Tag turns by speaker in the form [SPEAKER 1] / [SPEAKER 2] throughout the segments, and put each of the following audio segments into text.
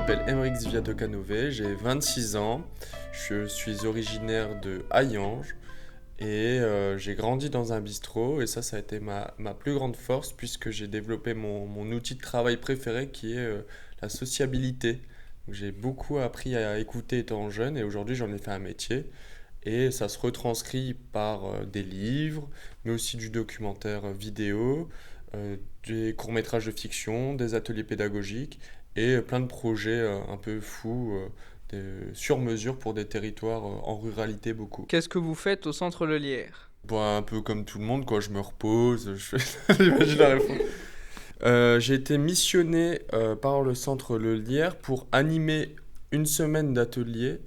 [SPEAKER 1] m'appelle Emeric Zviatokanové, j'ai 26 ans, je suis originaire de Hayange et j'ai grandi dans un bistrot et ça a été ma plus grande force puisque j'ai développé mon outil de travail préféré qui est la sociabilité. Donc, j'ai beaucoup appris à écouter étant jeune et aujourd'hui j'en ai fait un métier et ça se retranscrit par des livres, mais aussi du documentaire vidéo, des courts-métrages de fiction, des ateliers pédagogiques et plein de projets un peu fous, sur mesure pour des territoires en ruralité beaucoup.
[SPEAKER 2] Qu'est-ce que vous faites au centre Le Lierre?
[SPEAKER 1] Bon, un peu comme tout le monde, quoi, je me repose, je fais... J'imagine la réponse. J'ai été missionné par le centre Le Lierre pour animer une semaine d'atelier,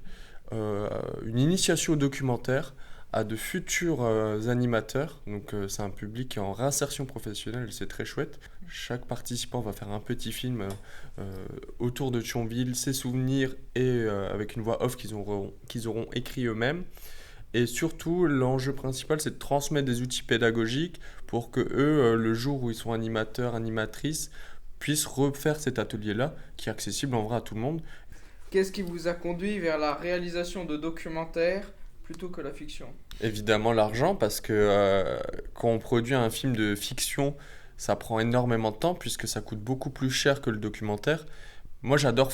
[SPEAKER 1] une initiation au documentaire à de futurs animateurs. Donc c'est un public qui est en réinsertion professionnelle, c'est très chouette. Chaque participant va faire un petit film autour de Thionville, ses souvenirs et avec une voix off qu'ils auront écrit eux-mêmes. Et surtout, l'enjeu principal, c'est de transmettre des outils pédagogiques pour que eux, le jour où ils sont animateurs, animatrices, puissent refaire cet atelier-là, qui est accessible en vrai à tout le monde.
[SPEAKER 2] Qu'est-ce qui vous a conduit vers la réalisation de documentaires plutôt que la fiction?
[SPEAKER 1] Évidemment, l'argent, parce que quand on produit un film de fiction, ça prend énormément de temps, puisque ça coûte beaucoup plus cher que le documentaire. Moi, j'adore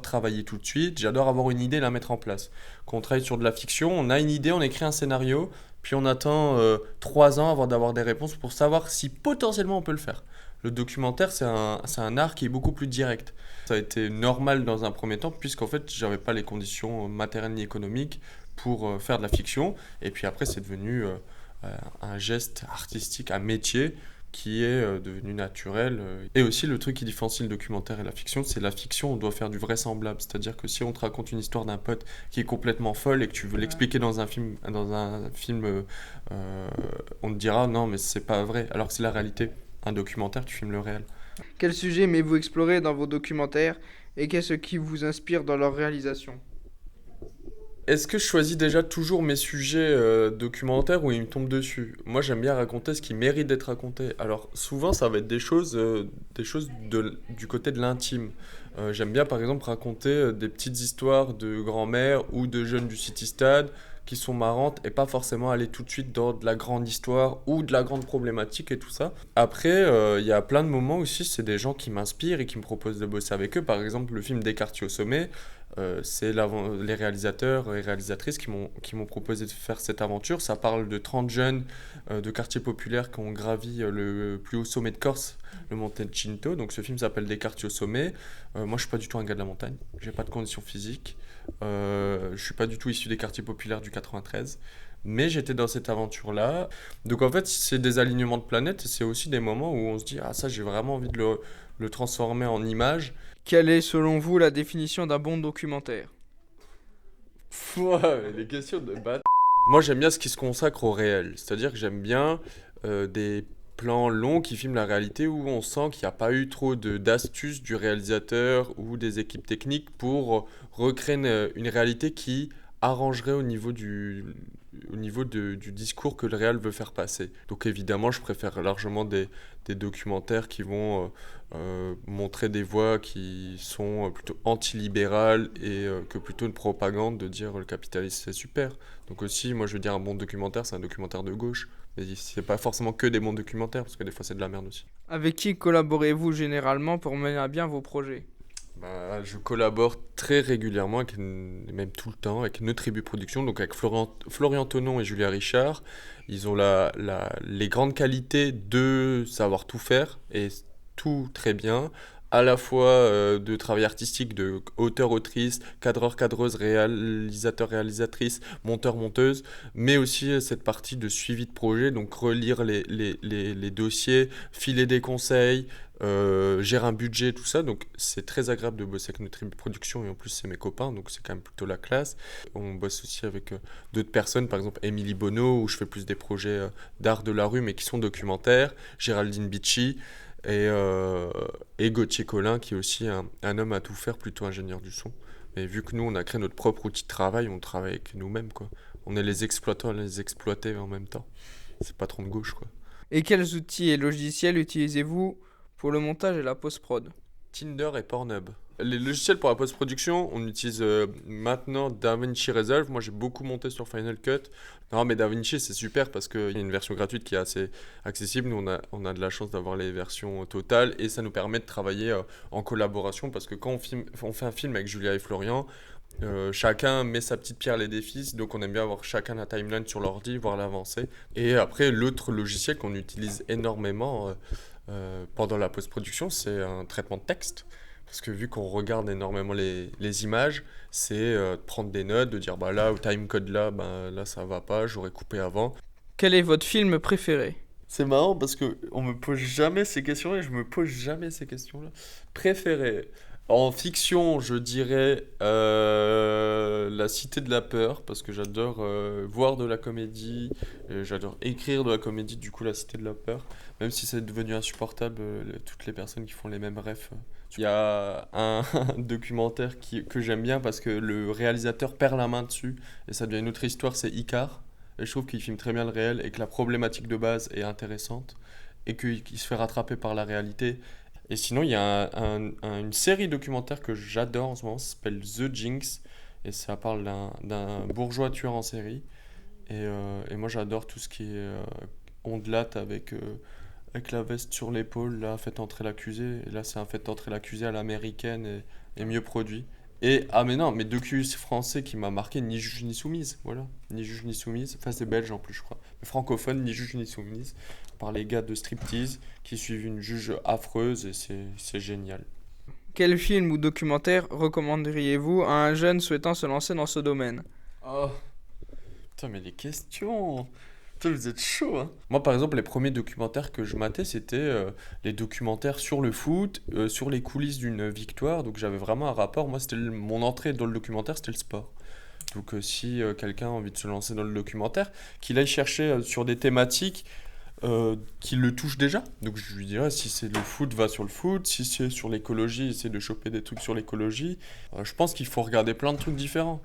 [SPEAKER 1] travailler tout de suite, j'adore avoir une idée et la mettre en place. Quand on travaille sur de la fiction, on a une idée, on écrit un scénario, puis on attend 3 ans avant d'avoir des réponses pour savoir si potentiellement on peut le faire. Le documentaire, c'est un art qui est beaucoup plus direct. Ça a été normal dans un premier temps, puisqu'en fait, j'avais pas les conditions matérielles ni économiques pour faire de la fiction. Et puis après, c'est devenu un geste artistique, un métier qui est devenu naturel. Et aussi, le truc qui différencie le documentaire et la fiction, c'est la fiction, on doit faire du vraisemblable. C'est-à-dire que si on te raconte une histoire d'un pote qui est complètement folle et que tu veux l'expliquer dans un film, on te dira non, mais c'est pas vrai. Alors que c'est la réalité. Un documentaire, tu filmes le réel.
[SPEAKER 2] Quel sujet aimez-vous explorer dans vos documentaires et qu'est-ce qui vous inspire dans leur réalisation?
[SPEAKER 1] Est-ce que je choisis déjà toujours mes sujets documentaires ou ils me tombent dessus? Moi, j'aime bien raconter ce qui mérite d'être raconté. Alors, souvent, ça va être des choses du côté de l'intime. J'aime bien, par exemple, raconter des petites histoires de grand-mère ou de jeunes du City-Stade qui sont marrantes et pas forcément aller tout de suite dans de la grande histoire ou de la grande problématique et tout ça. Après, il y a plein de moments aussi, c'est des gens qui m'inspirent et qui me proposent de bosser avec eux. Par exemple, le film Descartes au sommet. C'est les réalisateurs et réalisatrices qui m'ont proposé de faire cette aventure. Ça parle de 30 jeunes de quartiers populaires qui ont gravi le plus haut sommet de Corse, le Monte Cinto. Donc ce film s'appelle Descartes au sommet. Moi, je suis pas du tout un gars de la montagne. J'ai pas de conditions physiques. Je suis pas du tout issu des quartiers populaires du 93. Mais j'étais dans cette aventure-là. Donc en fait, c'est des alignements de planètes. C'est aussi des moments où on se dit, ah ça, j'ai vraiment envie de le transformer en image.
[SPEAKER 2] Quelle est selon vous la définition d'un bon documentaire?
[SPEAKER 1] Ouais, les questions de bâtard. Moi, j'aime bien ce qui se consacre au réel. C'est-à-dire que j'aime bien des plans longs qui filment la réalité où on sent qu'il n'y a pas eu trop d'astuces du réalisateur ou des équipes techniques pour recréer une réalité qui arrangerait au niveau du discours que le réel veut faire passer. Donc évidemment, je préfère largement des documentaires qui vont montrer des voix qui sont plutôt antilibérales et que plutôt une propagande de dire le capitalisme c'est super. Donc aussi, moi je veux dire un bon documentaire, c'est un documentaire de gauche. Mais c'est pas forcément que des bons documentaires, parce que des fois c'est de la merde aussi.
[SPEAKER 2] Avec qui collaborez-vous généralement pour mener à bien vos projets?
[SPEAKER 1] Bah, je collabore très régulièrement, même tout le temps, avec Notre Tribu Productions, donc avec Florian Tonon et Julia Richard. Ils ont les grandes qualités de savoir tout faire, et tout très bien, à la fois de travail artistique, de auteur-autrice, cadreur-cadreuse, réalisateur-réalisatrice, monteur-monteuse, mais aussi cette partie de suivi de projet, donc relire les dossiers, filer des conseils, gérer un budget, tout ça. Donc c'est très agréable de bosser avec notre tribu production et en plus c'est mes copains, donc c'est quand même plutôt la classe. On bosse aussi avec d'autres personnes, par exemple Émilie Bonneau, où je fais plus des projets d'art de la rue mais qui sont documentaires, Géraldine Bicci et Gauthier Collin qui est aussi un homme à tout faire, plutôt ingénieur du son. Mais vu que nous on a créé notre propre outil de travail, on travaille avec nous-mêmes quoi. On est les exploitants et les exploités en même temps. C'est pas trop de gauche quoi.
[SPEAKER 2] Et quels outils et logiciels utilisez-vous pour le montage et la post-prod?
[SPEAKER 1] Tinder et Pornhub. Les logiciels pour la post-production, on utilise maintenant DaVinci Resolve. Moi, j'ai beaucoup monté sur Final Cut. Non, mais DaVinci, c'est super parce qu'il y a une version gratuite qui est assez accessible. Nous, on a de la chance d'avoir les versions totales et ça nous permet de travailler en collaboration parce que quand on fait un film avec Julia et Florian, chacun met sa petite pierre à l'édifice, donc on aime bien avoir chacun la timeline sur l'ordi, voir l'avancée. Et après, l'autre logiciel qu'on utilise énormément pendant la post-production, c'est un traitement de texte. Parce que vu qu'on regarde énormément les images, c'est de prendre des notes, de dire bah là, au timecode là, bah, là ça va pas, j'aurais coupé avant.
[SPEAKER 2] Quel est votre film préféré?
[SPEAKER 1] C'est marrant parce que on me pose jamais ces questions et je me pose jamais ces questions-là. Préféré. En fiction, je dirais La Cité de la Peur, parce que j'adore voir de la comédie, j'adore écrire de la comédie, du coup La Cité de la Peur, même si c'est devenu insupportable, toutes les personnes qui font les mêmes rêves. Il y a un documentaire que j'aime bien parce que le réalisateur perd la main dessus, et ça devient une autre histoire, c'est Icar, et je trouve qu'il filme très bien le réel, et que la problématique de base est intéressante, et qu'il se fait rattraper par la réalité. Et sinon, il y a une série documentaire que j'adore en ce moment, ça s'appelle The Jinx, et ça parle d'un bourgeois tueur en série. Et moi, j'adore tout ce qui est ondelate avec la veste sur l'épaule, là, faites entrer l'accusé. Et là, c'est un fait entrer l'accusé à l'américaine et mieux produit. Et, ah mais non, mais docu français qui m'a marqué, Ni juge ni soumise, voilà. Ni juge ni soumise, enfin c'est belge en plus je crois. Mais francophone, Ni juge ni soumise, par les gars de Striptease qui suivent une juge affreuse et c'est génial.
[SPEAKER 2] Quel film ou documentaire recommanderiez-vous à un jeune souhaitant se lancer dans ce domaine?
[SPEAKER 1] Oh, putain mais les questions. Putain, vous êtes chaud, hein. Moi, par exemple, les premiers documentaires que je matais, c'était les documentaires sur le foot, sur les coulisses d'une victoire. Donc, j'avais vraiment un rapport. Moi, mon entrée dans le documentaire, c'était le sport. Donc, si quelqu'un a envie de se lancer dans le documentaire, qu'il aille chercher sur des thématiques qui le touchent déjà. Donc, je lui dirais, si c'est le foot, va sur le foot. Si c'est sur l'écologie, essaie de choper des trucs sur l'écologie. Je pense qu'il faut regarder plein de trucs différents.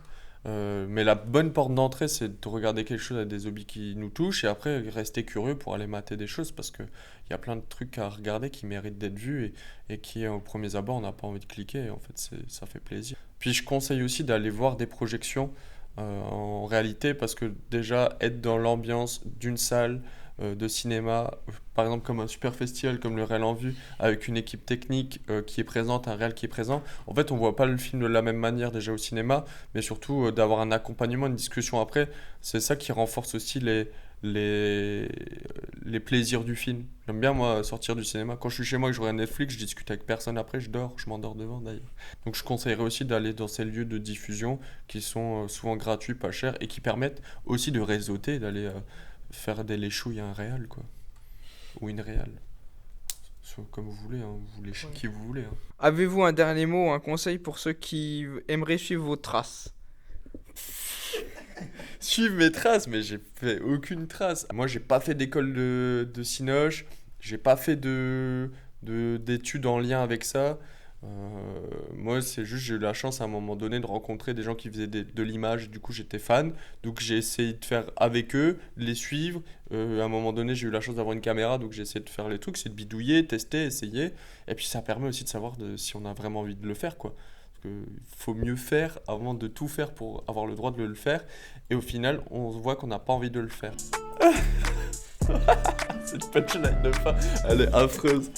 [SPEAKER 1] Mais la bonne porte d'entrée, c'est de regarder quelque chose avec des hobbies qui nous touchent et après rester curieux pour aller mater des choses parce qu'il y a plein de trucs à regarder qui méritent d'être vus et qui, au premier abord, on n'a pas envie de cliquer. Et en fait, ça fait plaisir. Puis je conseille aussi d'aller voir des projections en réalité parce que déjà, être dans l'ambiance d'une salle de cinéma, par exemple comme un super festival comme le Réel en Vue, avec une équipe technique qui est présente, un réel qui est présent. En fait, on voit pas le film de la même manière déjà au cinéma, mais surtout d'avoir un accompagnement, une discussion après, c'est ça qui renforce aussi les, les plaisirs du film. J'aime bien moi sortir du cinéma. Quand je suis chez moi et que je regarde Netflix, je discute avec personne après, je dors, je m'endors devant d'ailleurs. Donc je conseillerais aussi d'aller dans ces lieux de diffusion qui sont souvent gratuits, pas chers et qui permettent aussi de réseauter, d'aller faire des léchouilles à un réal, quoi. Ou une réal. Comme vous voulez, hein. Vous léchez qui vous voulez, hein.
[SPEAKER 2] Avez-vous un dernier mot ou un conseil pour ceux qui aimeraient suivre vos traces?
[SPEAKER 1] Suivre mes traces, mais j'ai fait aucune trace. Moi, j'ai pas fait d'école de cinoche, j'ai pas fait d'études en lien avec ça. Moi, c'est juste, j'ai eu la chance à un moment donné de rencontrer des gens qui faisaient de l'image, du coup, j'étais fan. Donc, j'ai essayé de faire avec eux, de les suivre. À un moment donné, j'ai eu la chance d'avoir une caméra, donc j'ai essayé de faire les trucs, c'est de bidouiller, tester, essayer. Et puis, ça permet aussi de savoir si on a vraiment envie de le faire, quoi. Parce qu'il faut mieux faire avant de tout faire pour avoir le droit de le faire. Et au final, on voit qu'on n'a pas envie de le faire. Cette punchline de fin, elle est affreuse.